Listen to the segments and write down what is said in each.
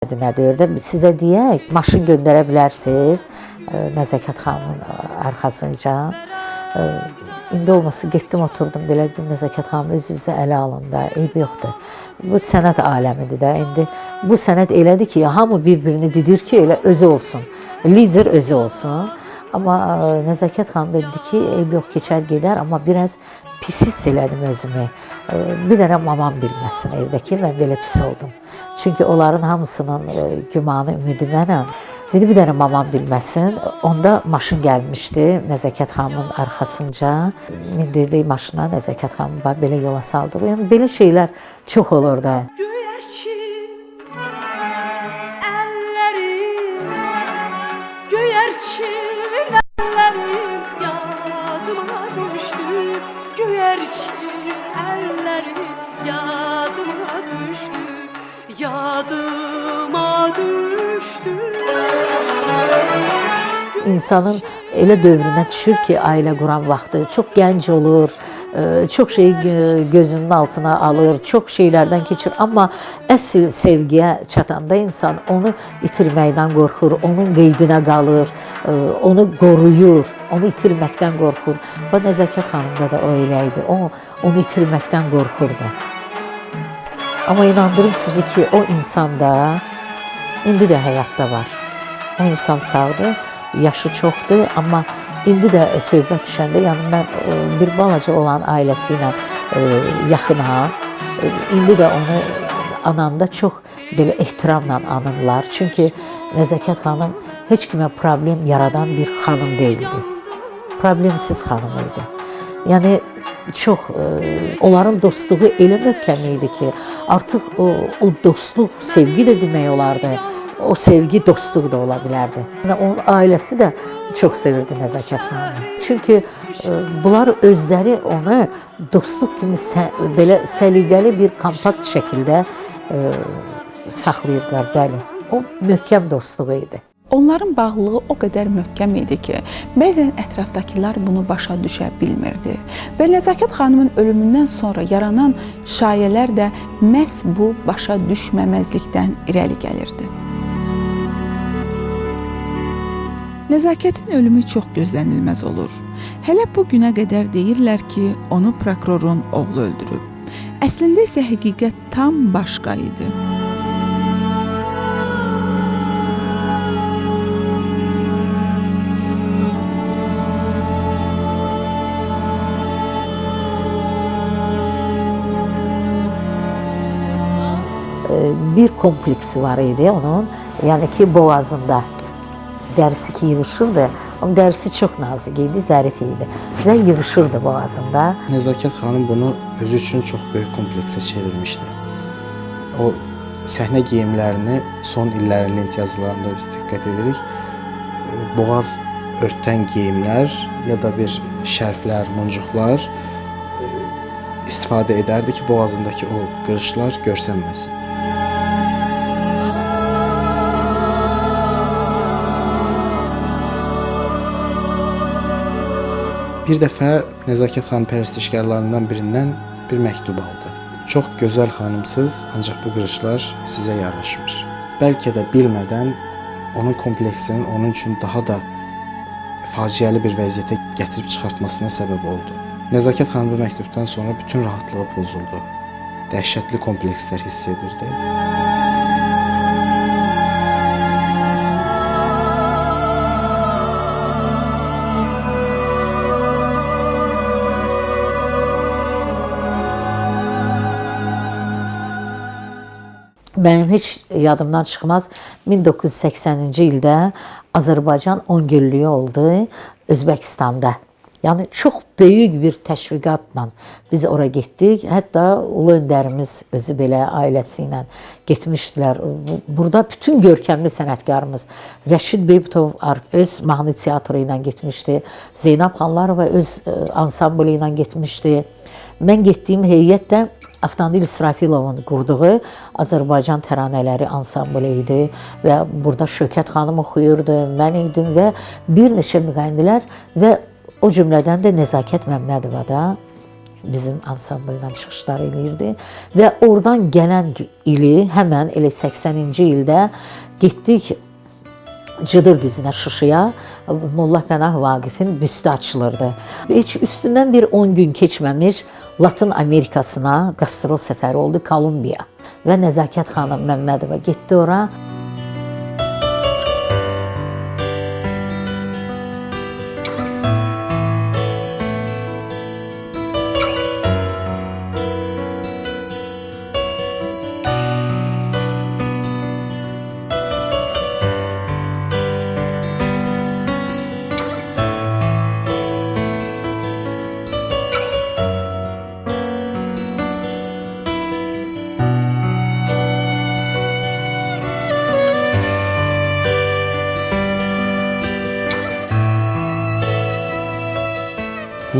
Nə deyir də sizə deyək, maşın göndərə bilərsiniz Nəzakət xanımın arxasınca. İndi olmasa getdim oturdum belə dedim Nəzakət xanım özünüzə ələ alın da, eyb yoxdur. Bu sənət aləmidir də. İndi bu sənət elədir ki, hamı bir-birini didir ki, elə özü olsun. Lider özü olsun. Amma Nəzakət xanım dedi ki, eyb yox keçər gedər, amma biraz pis hiss elədim özümü. Bir dənə mamam bilməsin evdəki, mən belə pis oldum. Çünki onların hamısının gümanı, ümidi mənəm. Dedi, bir dənə mamam bilməsin. Onda maşın gəlmişdi Nəzakət xanımın arxasınca. Mindirdik maşına, Nəzakət xanımı belə yola saldıq. Yəni, belə şeylər çox olur da. Göyərçin əllərim, göyərçin əllərim yadıma düşdü. Göyərçin əllərim yadıma düşdü. Yadıma düşdü. İnsanın elə dövrünə düşür ki, ailə quran vaxtı çox gənc olur, çox şeyi gözünün altına alır, çox şeylərdən keçir. Amma əsl sevgiyə çatanda insan onu itirməkdən qorxur, onun qeydinə qalır, onu qoruyur, onu itirməkdən qorxur. Və Nəzakət xanımda da o elə idi, o onu itirməkdən qorxurdu. Amma inandırım sizi ki, o insanda indi də həyatda var. O insan sağdır, yaşı çoxdur, amma indi də söhbət düşəndə, yəni mən bir balaca olan ailəsi ilə yaxınam. İndi də onu ananda çox belə ehtiramla anırlar. Çünki Nəzakət xanım heç kimə problem yaradan bir xanım deyildi. Problemsiz xanım idi. Yəni çox onların dostluğu elə möhkəm idi ki, artıq o dostluq sevgi də demək olardı. O sevgi dostluq da ola bilərdi. Onun ailəsi də çox sevirdi Nəzakət xanımı. Çünki bunlar özləri onu dostluq kimi belə səliqəli bir kompakt şəkildə saxlayırdılar, bəli. O möhkəm dostluğu idi. Onların bağlılığı o qədər möhkəm idi ki, bəzən ətrafdakılar bunu başa düşə bilmirdi. Və Nəzakət xanımın ölümündən sonra yaranan şayələr də məhz bu başa düşməməzlikdən irəli gəlirdi. Nəzakətin ölümü çox gözlənilməz olur. Hələ bu günə qədər deyirlər ki, onu prokurorun oğlu öldürüb. Əslində isə həqiqət tam başqa idi. Bir kompleksi var idi onun, yəni ki, boğazında dərisi ki yığışırdı, amma dərisi çox nazik idi, zərif idi və yığışırdı boğazında. Nəzakət xanım bunu özü üçün çox böyük kompleksə çevirmişdi. O səhnə geyimlərini son illərinin imtiyazlarında biz diqqət edirik. Boğaz örtən geyimlər ya da bir şərflər, muncuqlar istifadə edərdi ki, boğazındakı o qırışlar görsənməsin. Bir dəfə Nəzakət xanım pərəstişkarlarından birindən bir məktub aldı. Çox gözəl xanımsız, ancaq bu qırışlar sizə yaraşmır. Bəlkə də bilmədən onun kompleksinin onun üçün daha da faciəli bir vəziyyətə gətirib çıxartmasına səbəb oldu. Nəzakət xanım bu məktubdan sonra bütün rahatlığı pozuldu. Dəhşətli komplekslər hiss edirdi. Mənim heç yadımdan çıxmaz, 1980-ci ildə Azərbaycan 10 günlüyü oldu Özbəkistanda. Yəni, çox böyük bir təşviqatla biz ora getdik. Hətta Ulu Öndərimiz özü belə ailəsi ilə getmişdilər. Burada bütün görkəmli sənətkarımız Rəşid Beybutov öz mahnı teatrı ilə getmişdi. Zeynəb Xanlarova öz ansamblı ilə getmişdi. Mən getdiyim heyət də Avtandil İsrafilovun qurduğu Azərbaycan təranələri ansamblı idi və burada Şökət xanım oxuyurdu, mən idim və bir neçə müğənnilər və o cümlədən də Nəzakət Məmmədova da bizim ansambl ilə çıxışlar eləyirdi və oradan gələn ili həmən elə 80-ci ildə getdik Cıdır düzünə Şuşaya, Molla Pənah Vaqifin büstü açılırdı. Heç üstündən bir 10 gün keçməmiş Latın Amerikasına qastrol səfəri oldu, Kolumbiya. Və Nəzakət xanım Məmmədova getdi ora. –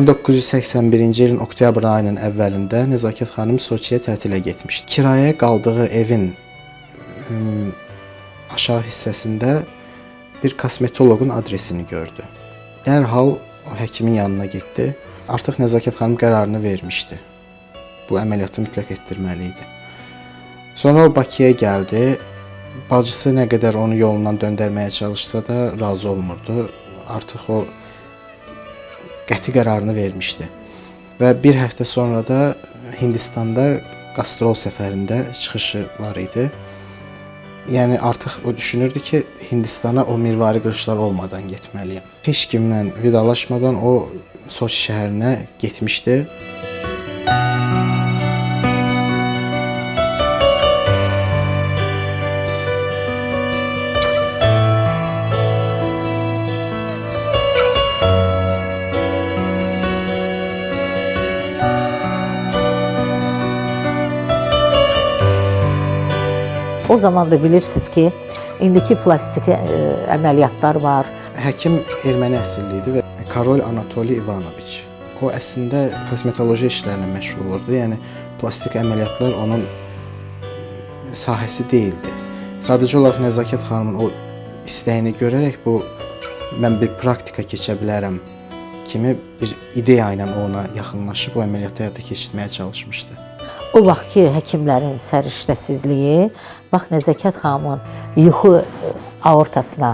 1981-ci ilin oktyabr ayının əvvəlində Nəzakət xanım Soçiyə tətilə getmişdi. Kirayəyə qaldığı evin aşağı hissəsində bir kosmetoloqun adresini gördü. Dərhal o həkimin yanına getdi. Artıq Nəzakət xanım qərarını vermişdi. Bu əməliyyatı mütləq etdirməli idi. Sonra o Bakıya gəldi. Bacısı nə qədər onu yolundan döndərməyə çalışsa da razı olmurdu. Artıq o qəti qərarını vermişdi. Və bir həftə sonra da Hindistanda qastrol səfərində çıxışı var idi. Yəni artıq o düşünürdü ki, Hindistana o mirvari qırışlar olmadan getməliyəm. Heç kimlə vidalaşmadan o Soçi şəhərinə getmişdi. O zaman da bilirsiniz ki, indiki plastik əməliyyatlar var. Həkim erməni əsilli idi və Karol Anatoli Ivanoviç. O əslində kosmetoloji işlərlə məşğul olurdu. Yəni plastik əməliyyatlar onun sahəsi deyildi. Sadəcə olaraq Nəzakət xanımın o istəyini görərək mən bir praktika keçə bilərəm kimi bir ideya ilə ona yaxınlaşıb o əməliyyatı həyata keçirməyə çalışmışdı. O vaxtki həkimlərin səriştəsizliyi, bax Nəzakət xanımın yuxu aortasına,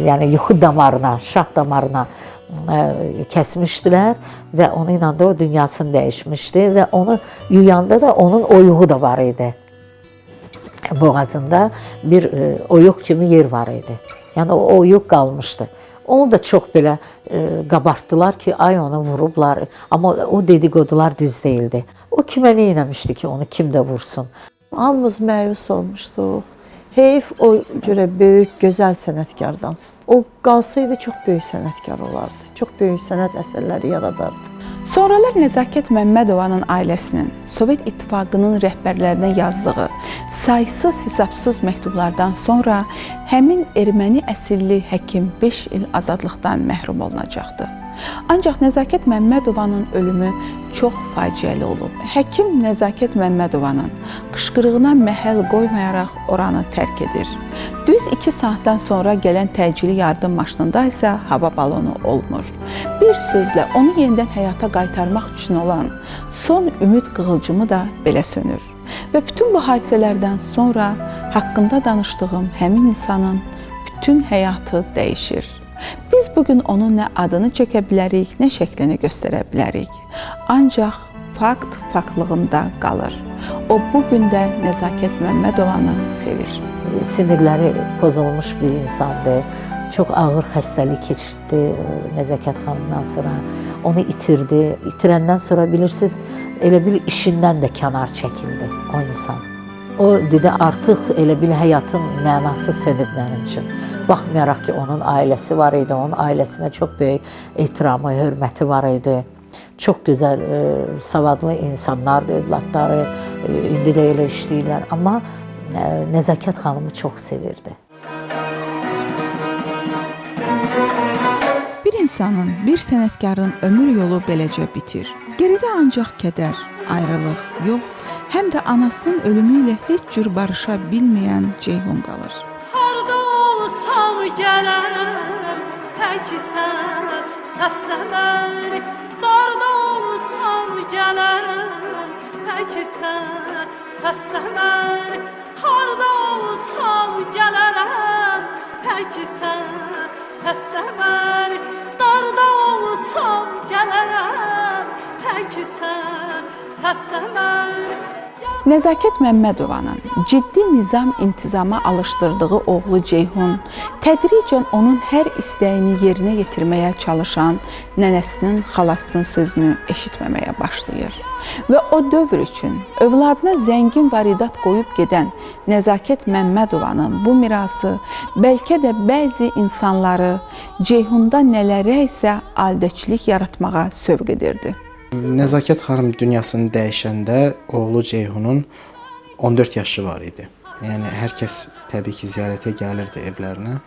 yəni yuxu damarına, şah damarına kəsmişdilər və onu ilə də o dünyasını dəyişmişdi və onu yuyanda da onun oyuğu da var idi. Boğazında bir oyuq kimi yer var idi. Yəni o oyuq qalmışdı. Onu da çox belə qabartdılar ki, ay onu vurublar. Amma o dedikodular düz deyildi. O kimə nə eləmişdi ki, onu kim də vursun? Hamımız məyus olmuşduq. Heyf o cürə böyük, gözəl sənətkardan. O qalsaydı çox böyük sənətkar olardı. Çox böyük sənət əsərləri yaradardı. Sonralar Nəzakət Məmmədovanın ailəsinin Sovet İttifaqının rəhbərlərinə yazdığı saysız-hesabsız məktublardan sonra həmin erməni əsilli həkim 5 il azadlıqdan məhrum olunacaqdı. Ancaq Nəzakət Məmmədovanın ölümü çox faciəli olub. Həkim Nəzakət Məmmədovanın qışqırığına məhəl qoymayaraq oranı tərk edir. Düz 2 saatdan sonra gələn təcili yardım maşınında isə hava balonu olmur. Bir sözlə onu yenidən həyata qaytarmaq üçün olan son ümid qığılcımı da belə sönür. Və bütün bu hadisələrdən sonra haqqında danışdığım həmin insanın bütün həyatı dəyişir. Biz bugün onun nə adını çəkə bilərik, nə şəklini göstərə bilərik. Ancaq fakt faktlığında qalır. O bugün də Nəzakət Məmmədovanı sevir. Sinirləri pozulmuş bir insandı. Çox ağır xəstəlik keçirdi Nəzakət xanımdan sonra. Onu itirdi. İtirəndən sonra bilirsiniz, elə bir işindən də kənar çəkildi o insan. O dedi, artıq elə bil həyatın mənası sönüb mənim üçün. Baxmayaraq ki, onun ailəsi var idi, onun ailəsinə çox böyük ehtiramı, hörməti var idi. Çox gözəl, savadlı insanlardı, övladları, indi də elə işləyirlər. Amma Nəzakət xanımı çox sevirdi. Bir insanın, bir sənətkarın ömür yolu beləcə bitir. Geridə ancaq kədər, ayrılıq yox, həm də anasının ölümü ilə heç cür barışa bilməyən Ceyhun qalır. Harda olsam gələrəm, tək sən səslə məni. Darda olsam olsam gələrəm təki sən səsləmər. Harda olsam gələrəm təki sən səsləmər. Darda olsam gələrəm təki sən səsləmər. Nəzakət Məmmədovanın ciddi nizam-intizama alışdırdığı oğlu Ceyhun tədricən onun hər istəyini yerinə yetirməyə çalışan nənəsinin, xalasının sözünü eşitməməyə başlayır. Və o dövr üçün övladına zəngin varidat qoyub gedən Nəzakət Məmmədovanın bu mirası bəlkə də bəzi insanları Ceyhunda nələrə isə aldəçilik yaratmağa sövq edirdi. Nəzakət xanım dünyasını dəyişəndə oğlu Ceyhunun 14 yaşı var idi. Yəni hər kəs təbii ki, ziyarətə gəlirdi evlərinə.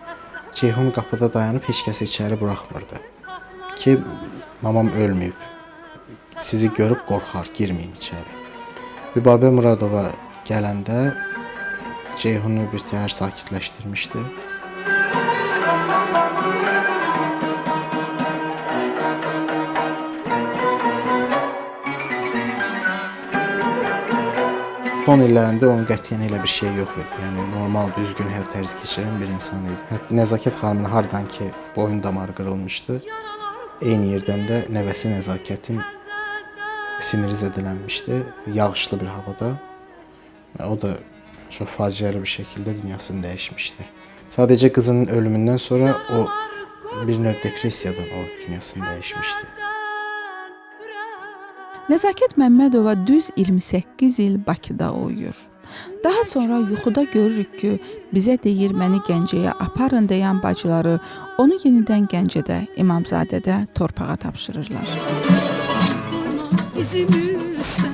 Ceyhun qapıda dayanıb heç kəs içəri buraxmırdı ki, mamam ölməyib. Sizi görüb qorxar, girməyin içəri. Bübabə Muradova gələndə Ceyhunu bir təhər sakitləşdirmişdi. Son illərində onun qətiyyən elə bir şey yox idi. Yəni normal, düzgün həyat tərzi keçirən bir insan idi. Nəzakət xanımın hardan ki boyun damarı qırılmışdı, eyni yerdən də nəvəsi Nəzakətin siniri zədələnmişdi, yağışlı bir havada. O da çox faciəli bir şəkildə dünyasını dəyişmişdi. Sadəcə qızının ölümündən sonra o bir növ depressiyadan o dünyasını dəyişmişdi. Nəzakət Məmmədova düz 28 il Bakıda uyuyur. Daha sonra yuxuda görürük ki, bizə deyir məni Gəncəyə aparın deyən bacıları onu yenidən Gəncədə, İmamzadədə torpağa tapşırırlar. İz qoyma izim üstə,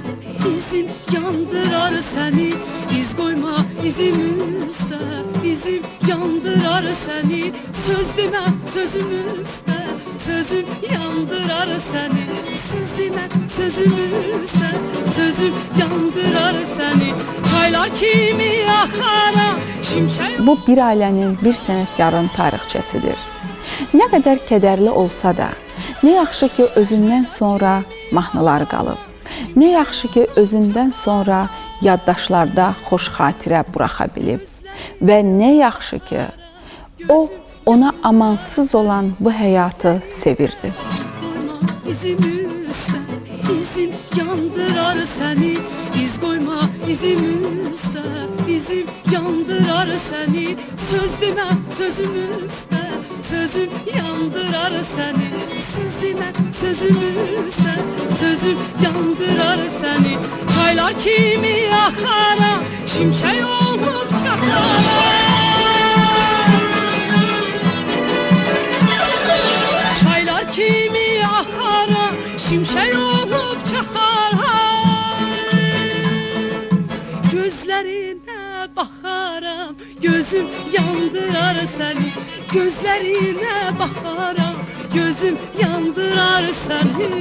izim yandırar səni. İz qoyma izim üstə, izim yandırar səni. Söz demə sözüm üstə, sözüm yandırar səni. Söz demə sözüm üstə, sözüm yandırar səni. Çaylar kimi axara şimşək. Bu bir ailənin, bir sənətkarın tarixçəsidir. Nə qədər kədərli olsa da, nə yaxşı ki özündən sonra mahnılar qalıb. Nə yaxşı ki özündən sonra yaddaşlarda xoş xatirə buraxa bilib. Və nə yaxşı ki o ona amansız olan bu həyatı sevirdi. İzim üstə, izim yandırar səni. İz qoyma izim üstə, izim yandırar səni. Söz demə sözüm üstə, sözüm yandırar səni. Söz demə sözüm üstə, sözüm yandırar səni. Çaylar kimi axara şimşək olub çaxara. Çaylar kimi axara şimşək olub çaxara. Gözlərinə baxaram, gözüm yandırar səni. Gözlərinə baxaram, gözüm yandırar səni.